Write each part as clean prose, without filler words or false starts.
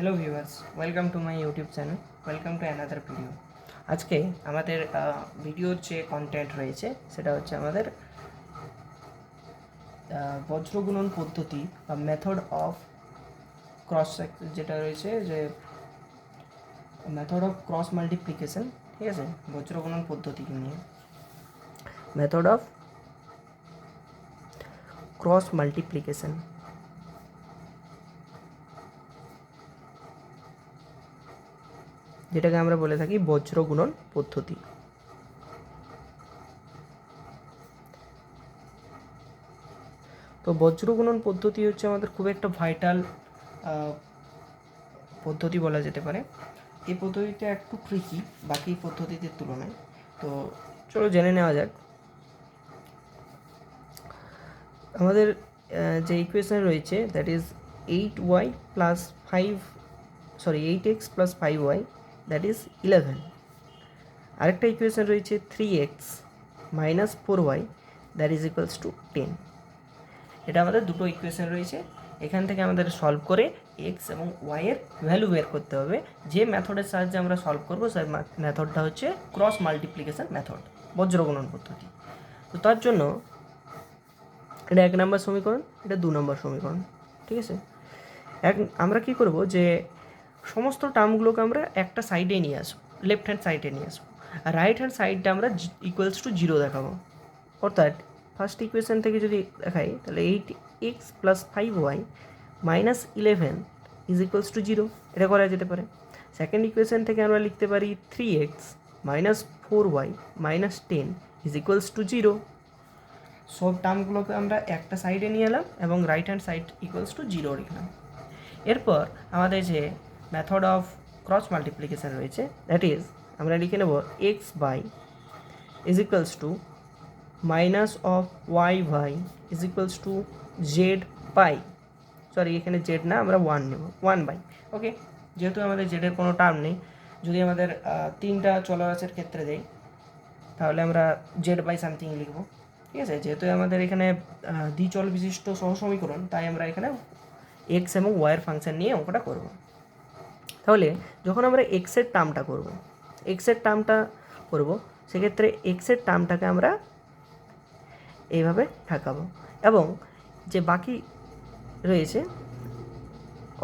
Hello viewers, welcome to my YouTube channel, welcome to another video. আজকে আমাদের ভিডিওর যে কন্টেন্ট রয়েছে সেটা হচ্ছে আমাদের বজ্রগুণন পদ্ধতি বা মেথড অফ ক্রস, যেটা রয়েছে যে মেথড অফ ক্রস মাল্টিপ্লিকেশন। ঠিক আছে, বজ্রগুণন পদ্ধতি নিয়ে মেথড অফ ক্রস মাল্টিপ্লিকেশন, যেটাকে আমরা বলে থাকি বজ্রগুণন পদ্ধতি। তো বজ্রগুণন পদ্ধতি হচ্ছে আমাদের খুব একটা ভাইটাল পদ্ধতি বলা যেতে পারে। এই পদ্ধতিটা একটু ট্রিকি বাকি পদ্ধতিদের তুলনায়। তো চলো জেনে নেওয়া যাক। আমাদের যে ইকুয়েশন রয়েছে that is 8y plus 8x plus 5y that is 11। আরেকটা ইকুয়েশন রয়েছে 3x minus 4y that is equals two 10। এটা আমাদের দুটো ইকুয়েশন রয়েছে। এখান থেকে আমাদের সলভ করে এক্স এবং ওয়াইয়ের ভ্যালু বের করতে হবে। যে মেথডের সাহায্যে আমরা সলভ করবো সেই মেথডটা হচ্ছে ক্রস মাল্টিপ্লিকেশন মেথড, বজ্রগুণন পদ্ধতি। তো তার জন্য এটা 1 নম্বর সমীকরণ, এটা 2 নম্বর সমীকরণ। ঠিক আছে, আমরা কি করব যে সমস্ত টার্মগুলোকে আমরা একটা সাইডে নিয়ে আসবো, লেফট হ্যান্ড সাইডে নিয়ে আসবো, আর রাইট হ্যান্ড সাইডটা আমরা ইকুয়ালস টু 0 দেখাবো। অর্থাৎ ফার্স্ট ইকুয়েশন থেকে যদি দেখাই তাহলে 8x plus 5y minus 11 is equals to 0, এটা করা যেতে পারে। সেকেন্ড ইকুয়েশন থেকে আমরা লিখতে পারি 3x minus 4y minus 10 is equals to 0। সব টার্মগুলোকে আমরা একটা সাইডে নিয়ে এলাম এবং right hand side equals to 0 লিখলাম। এরপর আমাদের যে মেথড অফ ক্রস মাল্টিপ্লিকেশান রয়েছে দ্যাট ইজ আমরা লিখে নেব x by is equals to minus of y by is equals to z by, sorry এখানে জেড না, আমরা 1 নেব, 1 বাই। ওকে, যেহেতু আমাদের জেডের কোনো টার্ম নেই, যদি আমাদের 3টা চলরাশির ক্ষেত্রে দেই তাহলে আমরা জেড বাই সামথিং লিখব। ঠিক আছে, যেহেতু আমাদের এখানে দ্বিচল বিশিষ্ট সহসমীকরণ, তাই আমরা এখানে এক্স এবং ওয়াইয়ের ফাংশন নিয়ে অঙ্কটা করব। তাহলে যখন আমরা এক্সের টার্মটা করব সেক্ষেত্রে এক্সের টার্মটাকে আমরা এইভাবে ঠাকাবো এবং যে বাকি রয়েছে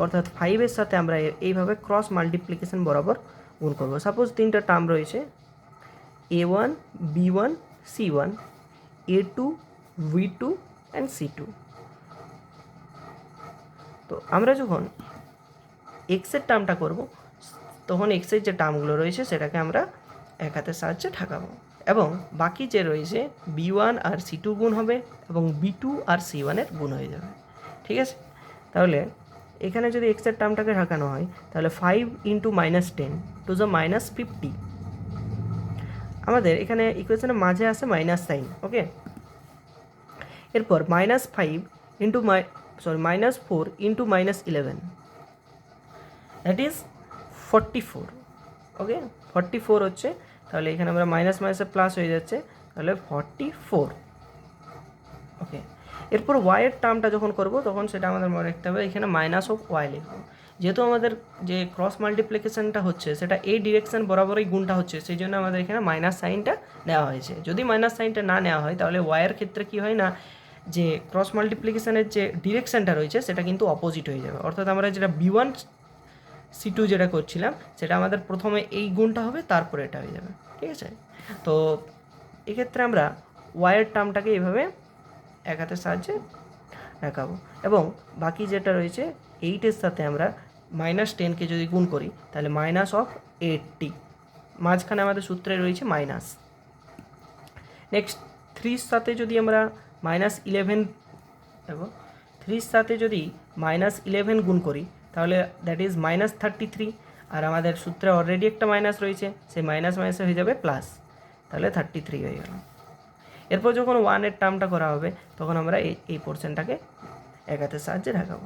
অর্থাৎ 5-এর সাথে আমরা এইভাবে ক্রস মাল্টিপ্লিকেশন বরাবর গুণ করব। সাপোজ 3টা টার্ম রয়েছে a1 b1 c1 a2 v2 and c2। তো আমরা যখন এক্সের টার্মটা করব তখন এক্সের যে টার্মগুলো রয়েছে সেটাকে আমরা এক হাতের সাহায্যে ঠাকাবো এবং বাকি যে রয়েছে b1 আর c2 গুণ হবে এবং b2 আর c1 এর গুণ হয়ে যাবে। ঠিক আছে, তাহলে এখানে যদি এক্সের টার্মটাকে ঠাকানো হয় তাহলে 5 into minus 10 to the minus 50। আমাদের এখানে ইকুয়েশনের মাঝে আসে মাইনাস সাইন। ওকে, এরপর minus 5 into minus 4 into minus 11 that is 44। Okay, 44 হচ্ছে, তাহলে এখানে আমরা মাইনাস মাইনাসে প্লাস হয়ে যাচ্ছে, তাহলে 44। ওকে, এরপর ওয়াইয়ের টার্মটা যখন করব তখন সেটা আমাদের মনে রাখতে হবে এখানে মাইনাস অফ ওয়াই লিখব। যেহেতু আমাদের যে ক্রস মাল্টিপ্লিকেশনটা হচ্ছে সেটা এই ডিরেকশন বরাবরই গুণটা হচ্ছে, সেই জন্য আমাদের এখানে মাইনাস সাইনটা নেওয়া হয়েছে। যদি মাইনাস সাইনটা না নেওয়া হয় তাহলে ওয়াইয়ের ক্ষেত্রে কী হয় না, যে ক্রস মাল্টিপ্লিকেশনের যে ডিরেকশনটা রয়েছে সেটা কিন্তু অপোজিট হয়ে যাবে। অর্থাৎ আমরা যেটা b1 c2 যেটা করছিলাম সেটা আমাদের প্রথমে এই গুণটা হবে, তারপরে এটা হয়ে যাবে। ঠিক আছে, তো এক্ষেত্রে আমরা ওয়াইয়ের টার্মটাকে এইভাবে এক হাতের সাহায্যে দেখাবো এবং বাকি যেটা রয়েছে 8-এর সাথে আমরা মাইনাস 10কে যদি গুণ করি তাহলে মাইনাস অফ 80, মাঝখানে আমাদের সূত্রে রয়েছে মাইনাস। নেক্সট 3-র সাথে যদি আমরা মাইনাস 11 এবং 3-র সাথে যদি মাইনাস 11 গুণ করি তাহলে দ্যাট ইজ মাইনাস 33, আর আমাদের সূত্রে অলরেডি একটা মাইনাস রয়েছে, সেই মাইনাস মাইনাসে হয়ে যাবে প্লাস, তাহলে 33 হয়ে গেল। এরপর যখন 1-এর টার্মটা করা হবে তখন আমরা এই পোর্শনটাকে এক হাতের সাহায্যে ঢাকাবো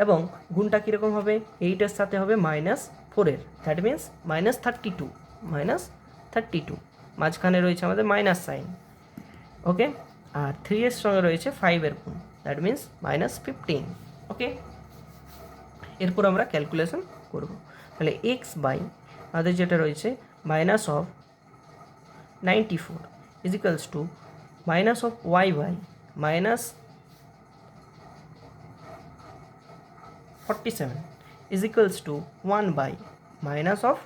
এবং গুণটা কীরকম হবে, 8-এর সাথে হবে মাইনাস 4-এর, দ্যাট মিন্স মাইনাস 32, মাঝখানে রয়েছে আমাদের মাইনাস সাইন। ওকে, আর 3-এর সঙ্গে রয়েছে 5-এর গুণ, দ্যাট মিন্স মাইনাস 15। ওকে, এরপর আমরা ক্যালকুলেশন করব। তাহলে এক্স বাই আমাদের যেটা রয়েছে minus of 94 is equals to minus of y by minus 47 is equals to 1 by minus of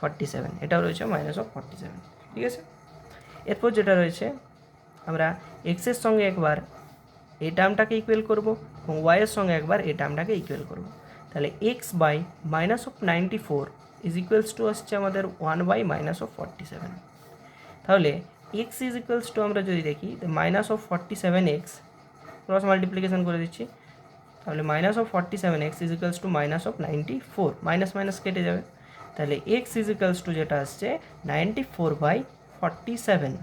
47, এটাও রয়েছে মাইনাস অফ 47, ঠিক আছে। এরপর যেটা রয়েছে আমরা এক্সের সঙ্গে একবার এই টার্মটাকে ইকুয়াল করব এবং ওয়াইয়ের সঙ্গে একবার এই টার্মটাকে ইকুয়াল করব। তাহলে x by minus of 94 is equals to আসছে আমাদের 1 বাই মাইনাস অফ 47। তাহলে এক্স ইজ ইকুয়ালস টু আমরা যদি দেখি minus of 47x, cross multiplication করে দিচ্ছি, তাহলে minus of 47x is equals to minus of 94, minus minus কেটে যাবে। তাহলে এক্স ইজ ইকুয়ালস টু যেটা আসছে 94 বাই 47,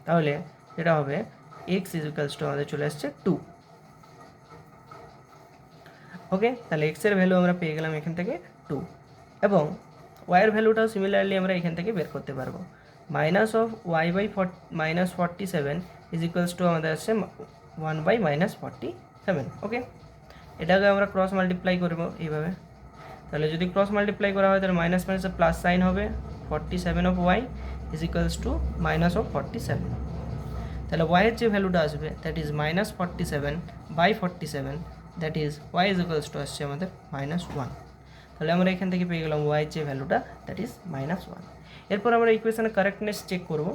তাহলে যেটা হবে এক্স ইজ ইকুয়ালস টু আমাদের চলে আসছে 2। ওকে, তাহলে এক্সের ভ্যালু আমরা পেয়ে গেলাম এখান থেকে 2, এবং ওয়াইয়ের ভ্যালুটাও সিমিলারলি আমরা এখান থেকে বের করতে পারবো। Minus of y by minus 47 is equals to আমাদের আসছে 1 বাই মাইনাস 47। ওকে, এটাকে আমরা ক্রস মাল্টিপ্লাই করবো এইভাবে। তাহলে যদি ক্রস মাল্টিপ্লাই করা হয় তাহলে মাইনাস মাইনাসে প্লাস সাইন হবে, 47 of y is equals to minus of 47। তাহলে ওয়াইয়ের যে ভ্যালুটা আসবে that is minus 47 by 47, that is y is equals to আসছে আমাদের মাইনাস 1। তাহলে আমরা এখান থেকে পেয়ে গেলাম ওয়াইয়ের যে ভ্যালুটা দ্যাট ইজ মাইনাস 1। এরপর আমরা ইকুয়েশনের কারেক্টনেস চেক করব,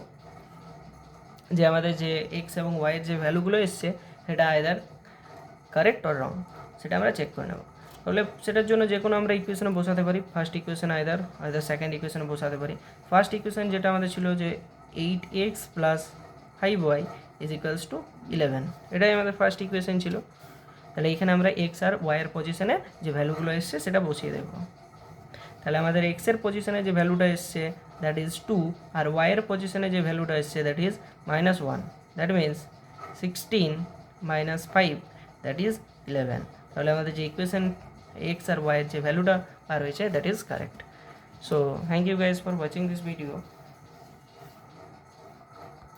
যে আমাদের যে এক্স এবং ওয়াইয়ের যে ভ্যালুগুলো এসছে সেটা আইদার কারেক্ট অর রং, সেটা আমরা চেক করে নেব। তাহলে সেটার জন্য যে কোনো আমরা ইকুয়েশনে বসাতে পারি। ফার্স্ট ইকুয়েশন আইদার সেকেন্ড ইকুয়েশনে বসাতে পারি। ফার্স্ট ইকুয়েশন যেটা আমাদের ছিল যে 8x plus 5y is equals two 11, এটাই আমাদের ফার্স্ট ইকুয়েশন ছিল। তাহলে এখানে আমরা এক্স আর ওয়াইয়ের পজিশনে যে ভ্যালুগুলো এসছে সেটা বসিয়ে দেব। তাহলে আমাদের এক্সের পজিশনে যে ভ্যালুটা এসছে দ্যাট ইজ 2, আর ওয়াইয়ের পজিশনে যে ভ্যালুটা এসছে that is minus 1, that means 16 minus 5 that is 11। তাহলে আমাদের যে ইকুয়েশন এক্স আর ওয়াইয়ের যে ভ্যালুটা আর রয়েছে that is correct. So thank you guys for watching this video.